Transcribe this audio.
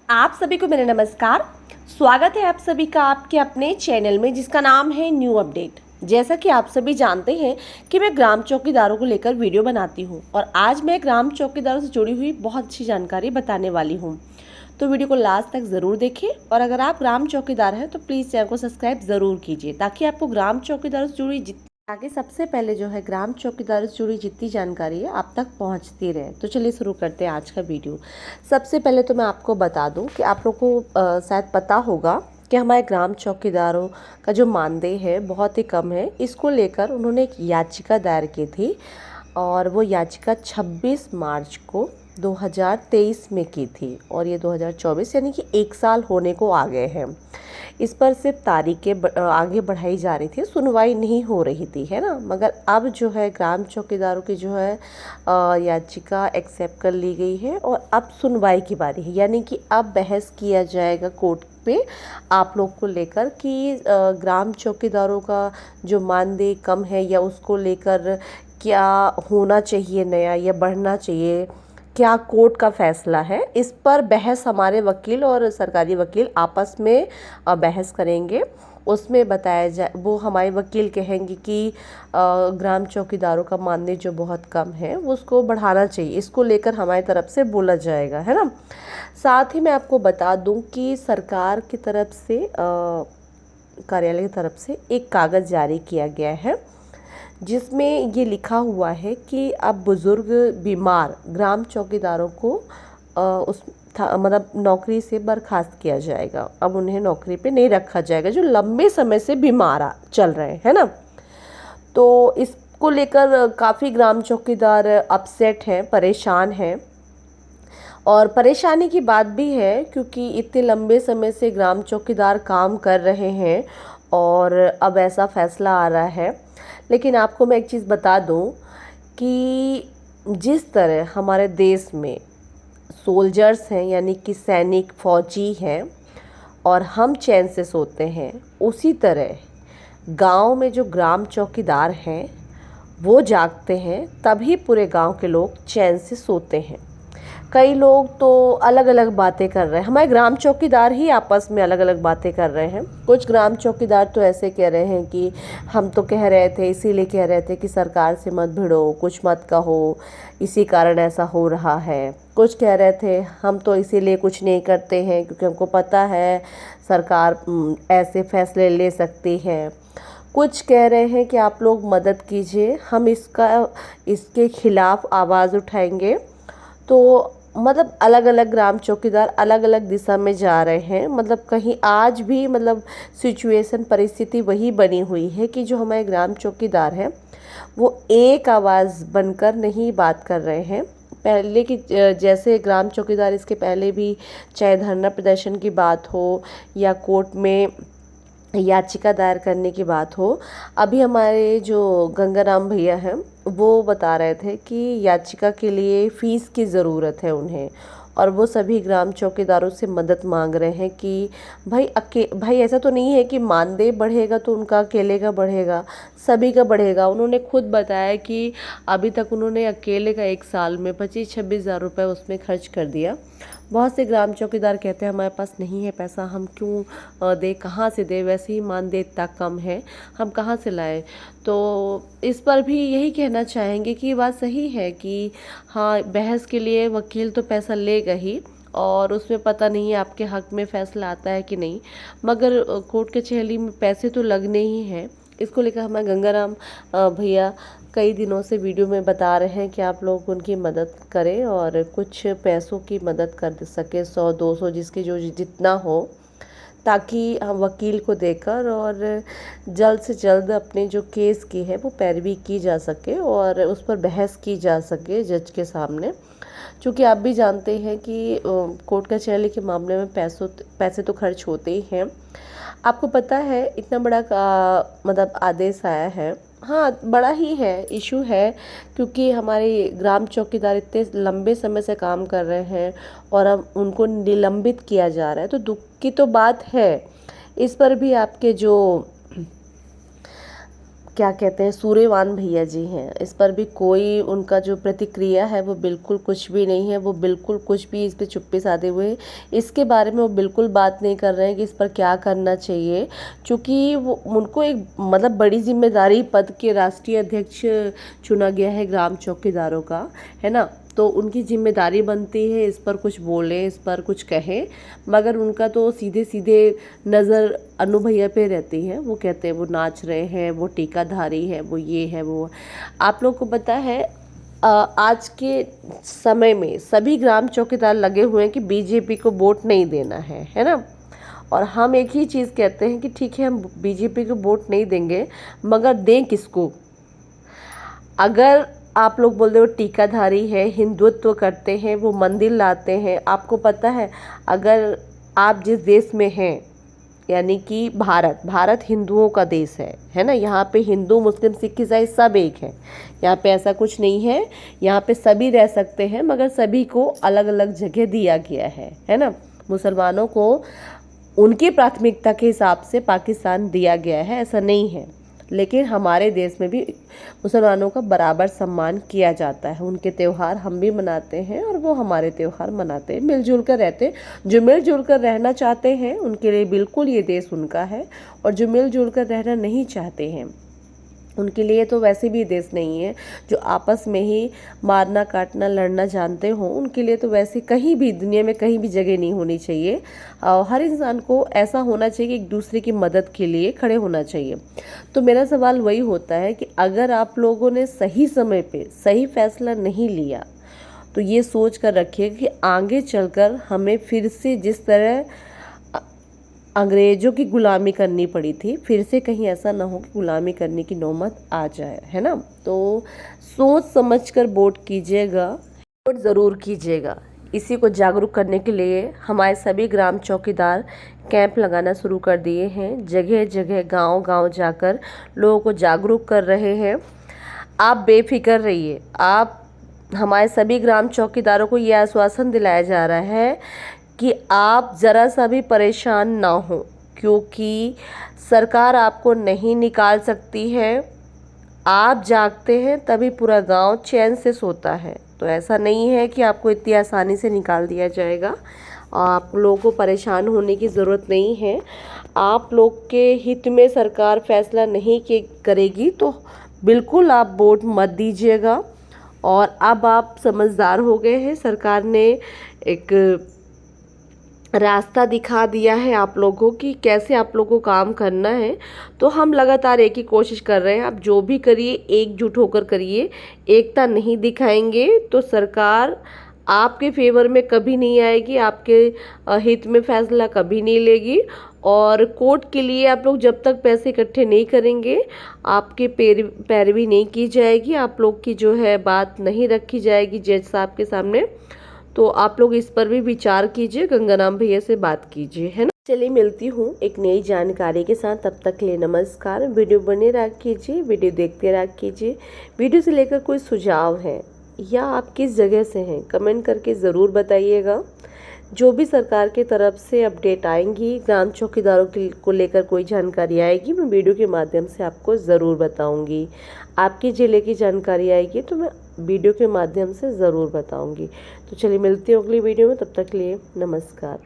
आप सभी को मेरा नमस्कार। स्वागत है आप सभी का आपके अपने चैनल में जिसका नाम है न्यू अपडेट। जैसा कि आप सभी जानते हैं कि मैं ग्राम चौकीदारों को लेकर वीडियो बनाती हूं और आज मैं ग्राम चौकीदारों से जुड़ी हुई बहुत अच्छी जानकारी बताने वाली हूं। तो वीडियो को लास्ट तक ज़रूर देखें और अगर आप ग्राम चौकीदार हैं तो प्लीज़ चैनल को सब्सक्राइब ज़रूर कीजिए ताकि आपको ग्राम चौकीदारों से जुड़ी ताकि सबसे पहले जो है ग्राम चौकीदार से जुड़ी जितनी जानकारी है आप तक पहुंचती रहे। तो चलिए शुरू करते हैं आज का वीडियो। सबसे पहले तो मैं आपको बता दूं कि आप लोग को शायद पता होगा कि हमारे ग्राम चौकीदारों का जो मानदेय है बहुत ही कम है। इसको लेकर उन्होंने एक याचिका दायर की थी और वो याचिका 26 मार्च को 2023 में की थी और ये 2024 यानी कि 1 साल होने को आ गए हैं। इस पर सिर्फ तारीखें आगे बढ़ाई जा रही थी, सुनवाई नहीं हो रही थी, है ना। मगर अब जो है ग्राम चौकीदारों की जो है याचिका एक्सेप्ट कर ली गई है और अब सुनवाई की बारी है, यानी कि अब बहस किया जाएगा कोर्ट पे आप लोग को लेकर कि ग्राम चौकीदारों का जो मानदेय कम है या उसको लेकर क्या होना चाहिए नया या बढ़ना चाहिए, क्या कोर्ट का फैसला है। इस पर बहस हमारे वकील और सरकारी वकील आपस में बहस करेंगे। उसमें बताया जाए, वो हमारे वकील कहेंगे कि ग्राम चौकीदारों का मानदेय जो बहुत कम है वो उसको बढ़ाना चाहिए। इसको लेकर हमारी तरफ से बोला जाएगा, है ना। साथ ही मैं आपको बता दूं कि सरकार की तरफ से कार्यालय की तरफ से एक कागज़ जारी किया गया है जिसमें ये लिखा हुआ है कि अब बुज़ुर्ग बीमार ग्राम चौकीदारों को मतलब नौकरी से बर्खास्त किया जाएगा। अब उन्हें नौकरी पे नहीं रखा जाएगा जो लंबे समय से बीमार चल रहे हैं, है ना। तो इसको लेकर काफ़ी ग्राम चौकीदार अपसेट हैं, परेशान हैं और परेशानी की बात भी है क्योंकि इतने लंबे समय से ग्राम चौकीदार काम कर रहे हैं और अब ऐसा फैसला आ रहा है। लेकिन आपको मैं एक चीज़ बता दूं कि जिस तरह हमारे देश में सोल्जर्स हैं यानी कि सैनिक फौजी हैं और हम चैन से सोते हैं, उसी तरह गांव में जो ग्राम चौकीदार हैं वो जागते हैं तभी पूरे गांव के लोग चैन से सोते हैं। कई लोग तो अलग अलग बातें कर रहे हैं, हमारे ग्राम चौकीदार ही आपस में अलग अलग बातें कर रहे हैं। कुछ ग्राम चौकीदार तो ऐसे कह रहे हैं कि हम तो कह रहे थे, इसीलिए कह रहे थे कि सरकार से मत भिड़ो, कुछ मत कहो, इसी कारण ऐसा हो रहा है। कुछ कह रहे थे हम तो इसीलिए कुछ नहीं करते हैं क्योंकि हमको पता है सरकार ऐसे फैसले ले सकती है। कुछ कह रहे हैं कि आप लोग मदद कीजिए, हम इसके खिलाफ़ आवाज़ उठाएंगे। तो मतलब अलग अलग ग्राम चौकीदार अलग अलग दिशा में जा रहे हैं। मतलब कहीं आज भी मतलब सिचुएशन परिस्थिति वही बनी हुई है कि जो हमारे ग्राम चौकीदार हैं वो एक आवाज़ बनकर नहीं बात कर रहे हैं। पहले की जैसे ग्राम चौकीदार इसके पहले भी चाहे धरना प्रदर्शन की बात हो या कोर्ट में याचिका दायर करने की बात हो, अभी हमारे जो गंगाराम भैया हैं वो बता रहे थे कि याचिका के लिए फ़ीस की ज़रूरत है उन्हें और वो सभी ग्राम चौकीदारों से मदद मांग रहे हैं कि भाई ऐसा तो नहीं है कि मानदेय बढ़ेगा तो उनका अकेले का बढ़ेगा, सभी का बढ़ेगा। उन्होंने खुद बताया कि अभी तक उन्होंने अकेले का 1 साल में 25-26 हज़ार रुपये उसमें खर्च कर दिया। बहुत से ग्राम चौकीदार कहते हैं हमारे पास नहीं है पैसा, हम क्यों दे, कहाँ से दे, वैसे ही मानदेय इतना कम है, हम कहाँ से लाएं। तो इस पर भी यही कहना चाहेंगे कि बात सही है कि हाँ, बहस के लिए वकील तो पैसा लेगा ही और उसमें पता नहीं है आपके हक में फ़ैसला आता है कि नहीं, मगर कोर्ट कचहरी में पैसे तो लगने ही हैं। इसको लेकर हमारे गंगाराम भैया कई दिनों से वीडियो में बता रहे हैं कि आप लोग उनकी मदद करें और कुछ पैसों की मदद कर सके, 100-200 जिसकी जो जितना हो, ताकि हम वकील को देकर और जल्द से जल्द अपने जो केस की है वो पैरवी की जा सके और उस पर बहस की जा सके जज के सामने। क्योंकि आप भी जानते हैं कि कोर्ट कचहरी के मामले में पैसे तो खर्च होते ही हैं। आपको पता है इतना बड़ा मतलब आदेश आया है, हाँ बड़ा ही है, इशू है क्योंकि हमारे ग्राम चौकीदार इतने लंबे समय से काम कर रहे हैं और अब उनको निलंबित किया जा रहा है, तो दुख की तो बात है। इस पर भी आपके जो क्या कहते हैं सूर्यवान भैया जी हैं, इस पर भी कोई उनका जो प्रतिक्रिया है वो बिल्कुल कुछ भी नहीं है। वो बिल्कुल कुछ भी इस पे चुप्पी साधे हुए हैं। इसके बारे में वो बिल्कुल बात नहीं कर रहे हैं कि इस पर क्या करना चाहिए, क्योंकि वो उनको एक मतलब बड़ी जिम्मेदारी पद के राष्ट्रीय अध्यक्ष चुना गया है ग्राम चौकीदारों का, है ना। तो उनकी जिम्मेदारी बनती है इस पर कुछ बोलें, इस पर कुछ कहें, मगर उनका तो सीधे सीधे नज़र अनु भैया पे रहती है। वो कहते हैं वो नाच रहे हैं, वो टीकाधारी है, वो ये है वो। आप लोग को पता है आज के समय में सभी ग्राम चौकीदार लगे हुए हैं कि बीजेपी को वोट नहीं देना है ना। और हम एक ही चीज़ कहते हैं कि ठीक है हम बीजेपी को वोट नहीं देंगे, मगर दें किसको। अगर आप लोग बोल रहे हो टीकाधारी है, हिंदुत्व करते हैं, वो मंदिर लाते हैं, आपको पता है अगर आप जिस देश में हैं, यानी कि भारत हिंदुओं का देश है ना। यहाँ पे हिंदू मुस्लिम सिख ईसाई सब एक है। यहाँ पे ऐसा कुछ नहीं है, यहाँ पे सभी रह सकते हैं, मगर सभी को अलग अलग जगह दिया गया है ना। मुसलमानों को उनकी प्राथमिकता के हिसाब से पाकिस्तान दिया गया है, ऐसा नहीं है। लेकिन हमारे देश में भी मुसलमानों का बराबर सम्मान किया जाता है। उनके त्यौहार हम भी मनाते हैं और वो हमारे त्यौहार मनाते हैं, मिलजुल कर रहते हैं। जो मिलजुल कर रहना चाहते हैं उनके लिए बिल्कुल ये देश उनका है, और जो मिलजुल कर रहना नहीं चाहते हैं उनके लिए तो वैसे भी देश नहीं है। जो आपस में ही मारना काटना लड़ना जानते हो उनके लिए तो वैसे कहीं भी दुनिया में कहीं भी जगह नहीं होनी चाहिए। हर इंसान को ऐसा होना चाहिए कि एक दूसरे की मदद के लिए खड़े होना चाहिए। तो मेरा सवाल वही होता है कि अगर आप लोगों ने सही समय पे सही फैसला नहीं लिया तो ये सोच कर रखिए कि आगे चलकर हमें फिर से जिस तरह अंग्रेज़ों की गुलामी करनी पड़ी थी, फिर से कहीं ऐसा ना हो कि गुलामी करने की नौबत आ जाए, है ना। तो सोच समझकर वोट कीजिएगा, वोट ज़रूर कीजिएगा। इसी को जागरूक करने के लिए हमारे सभी ग्राम चौकीदार कैंप लगाना शुरू कर दिए हैं। जगह जगह गांव-गांव जाकर लोगों को जागरूक कर रहे हैं। आप बेफिक्र रहिए। आप हमारे सभी ग्राम चौकीदारों को यह आश्वासन दिलाया जा रहा है कि आप ज़रा सा भी परेशान ना हो, क्योंकि सरकार आपको नहीं निकाल सकती है। आप जागते हैं तभी पूरा गांव चैन से सोता है। तो ऐसा नहीं है कि आपको इतनी आसानी से निकाल दिया जाएगा। आप लोगों को परेशान होने की ज़रूरत नहीं है। आप लोग के हित में सरकार फैसला नहीं करेगी तो बिल्कुल आप वोट मत दीजिएगा। और अब आप समझदार हो गए हैं, सरकार ने एक रास्ता दिखा दिया है आप लोगों की कैसे आप लोगों को काम करना है। तो हम लगातार एक ही कोशिश कर रहे हैं। आप जो भी करिए एकजुट होकर करिए। एकता नहीं दिखाएंगे तो सरकार आपके फेवर में कभी नहीं आएगी, आपके हित में फैसला कभी नहीं लेगी। और कोर्ट के लिए आप लोग जब तक पैसे इकट्ठे नहीं करेंगे आपके पैरवी नहीं की जाएगी, आप लोग की जो है बात नहीं रखी जाएगी जज साहब के सामने। तो आप लोग इस पर भी विचार कीजिए, गंगाराम भैया से बात कीजिए, है ना। चलिए मिलती हूँ एक नई जानकारी के साथ, तब तक के लिए नमस्कार। वीडियो बने रख कीजिए, वीडियो देखते रख कीजिए। वीडियो से लेकर कोई सुझाव है या आप किस जगह से हैं कमेंट करके ज़रूर बताइएगा। जो भी सरकार की तरफ से अपडेट आएंगी, ग्राम चौकीदारों को लेकर कोई जानकारी आएगी, मैं वीडियो के माध्यम से आपको ज़रूर बताऊंगी। आपके ज़िले की जानकारी आएगी तो मैं वीडियो के माध्यम से ज़रूर बताऊंगी। तो चलिए मिलती हूँ अगली वीडियो में, तब तक के लिए नमस्कार।